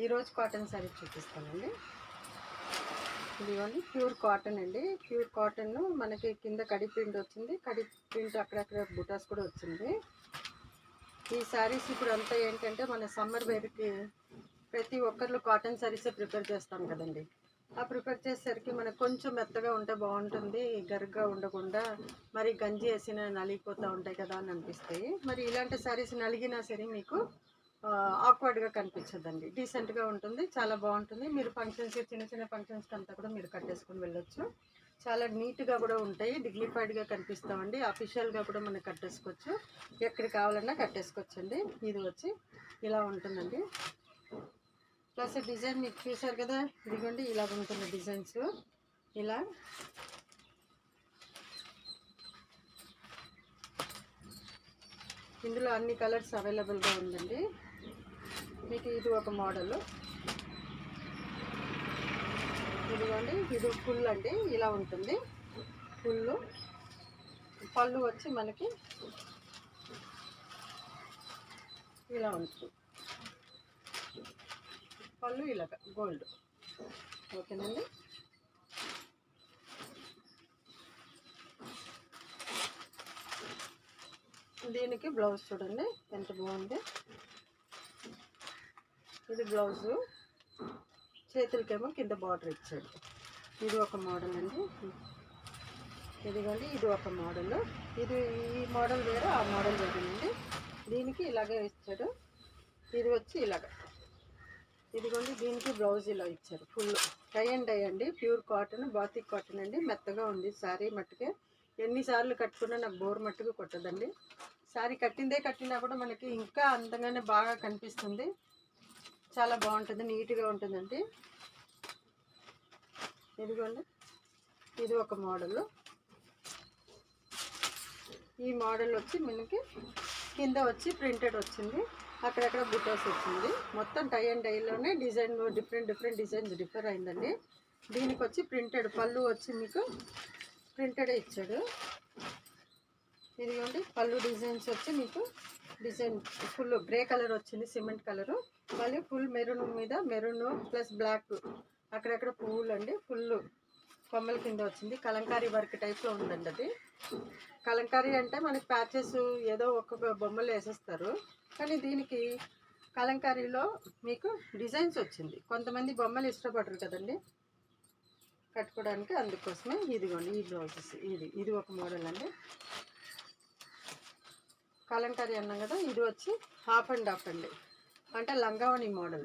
ఈరోజు కాటన్ శారీ చూపిస్తానండి. ఇదిగోండి ప్యూర్ కాటన్ అండి. ప్యూర్ కాటన్ మనకి కింద కడి ప్రింట్ వచ్చింది. కడి ప్రింట్ అక్కడక్కడ బుటాస్ కూడా వచ్చింది. ఈ శారీస్ ఇప్పుడు అంతా ఏంటంటే మన సమ్మర్ వేర్కి ప్రతి ఒక్కరు కాటన్ శారీసే ప్రిఫర్ చేస్తాం కదండి. ఆ ప్రిఫర్ చేసేసరికి మనకు కొంచెం మెత్తగా ఉంటే బాగుంటుంది, గరుగ్గా ఉండకుండా మరి గంజి వేసిన నలిగిపోతూ ఉంటాయి కదా అని అనిపిస్తాయి. మరి ఇలాంటి శారీస్ నలిగినా సరే మీకు ఆక్వర్డ్గా కనిపించదండి, డీసెంట్గా ఉంటుంది, చాలా బాగుంటుంది. మీరు ఫంక్షన్స్కి చిన్న చిన్న ఫంక్షన్స్కి అంతా కూడా మీరు కట్టేసుకొని వెళ్ళొచ్చు. చాలా నీట్గా కూడా ఉంటాయి, డిగ్నిఫైడ్గా కనిపిస్తామండి. అఫీషియల్గా కూడా మనం కట్టేసుకోవచ్చు, ఎక్కడ కావాలన్నా కట్టేసుకోవచ్చండి. ఇది వచ్చి ఇలా ఉంటుందండి. ప్లస్ డిజైన్ మీకు చూసారు కదా, ఇదిగోండి ఇలా ఉంటుంది డిజైన్స్. ఇలా ఇందులో అన్ని కలర్స్ అవైలబుల్గా ఉందండి. మీకు ఇది ఒక మోడల్. ఇదిగోండి ఇది ఫుల్ అండి, ఇలా ఉంటుంది ఫుల్. పళ్ళు వచ్చి మనకి ఇలా ఉంటుంది, పళ్ళు ఇలాగ గోల్డ్. ఓకేనండి. దీనికి బ్లౌజ్ చూడండి ఎంత బాగుంది. ఇది బ్లౌజు, చేతులకేమో కింద బార్డర్ ఇచ్చాడు. ఇది ఒక మోడల్ అండి. ఇదిగోండి ఇది ఒక మోడల్. ఇది ఈ మోడల్ వేరే, ఆ మోడల్ వేరేనండి. దీనికి ఇలాగే ఇచ్చాడు. ఇది వచ్చి ఇలాగ. ఇదిగోండి దీనికి బ్లౌజ్ ఇలా ఇచ్చారు. ఫుల్ టై అండ్ డై అండి, ప్యూర్ కాటన్, బాతిక్ కాటన్ అండి. మెత్తగా ఉంది శారీ మట్టుకే. ఎన్నిసార్లు కట్టుకున్నా నాకు బోర్ మట్టుకు కొట్టదండి. శారీ కట్టినా కూడా మనకి ఇంకా అందంగానే బాగా కనిపిస్తుంది. చాలా బాగుంటుంది, నీట్గా ఉంటుందండి. ఇదిగోండి ఇది ఒక మోడల్. ఈ మోడల్ వచ్చి మనకి కింద వచ్చి ప్రింటెడ్ వచ్చింది, అక్కడక్కడ బుటాస్ వచ్చింది. మొత్తం టై అండ్ డైలోనే డిజైన్ డిఫరెంట్ డిజైన్స్ డిఫర్ అయిందండి. దీనికి వచ్చి ప్రింటెడ్ పళ్ళు వచ్చి మీకు ప్రింటెడే ఇచ్చాడు. ఇదిగోండి పళ్ళు డిజైన్స్ వచ్చి మీకు డిజైన్ ఫుల్ గ్రే కలర్ వచ్చింది, సిమెంట్ కలరు. మళ్ళీ ఫుల్ మెరూన్ మీద మెరూన్ ప్లస్ బ్లాక్, అక్కడక్కడ పువ్వులు అండి. ఫుల్ కొమ్మల కింద వచ్చింది. కలంకారీ వర్క్ టైప్లో ఉందండి అది. కలంకారీ అంటే మనకి ప్యాచెస్ ఏదో ఒక్కొక్క బొమ్మలు వేసేస్తారు, కానీ దీనికి కలంకారీలో మీకు డిజైన్స్ వచ్చింది. కొంతమంది బొమ్మలు ఇష్టపడరు కదండి కట్టుకోవడానికి, అందుకోసమే. ఇదిగోండి ఈ బ్లౌజెస్, ఇది ఒక మోడల్ అండి. కలంకారీ అన్నాం కదా, ఇది వచ్చి హాఫ్ అండ్ హాఫ్ అండి, అంటే లంగావణి మోడల్.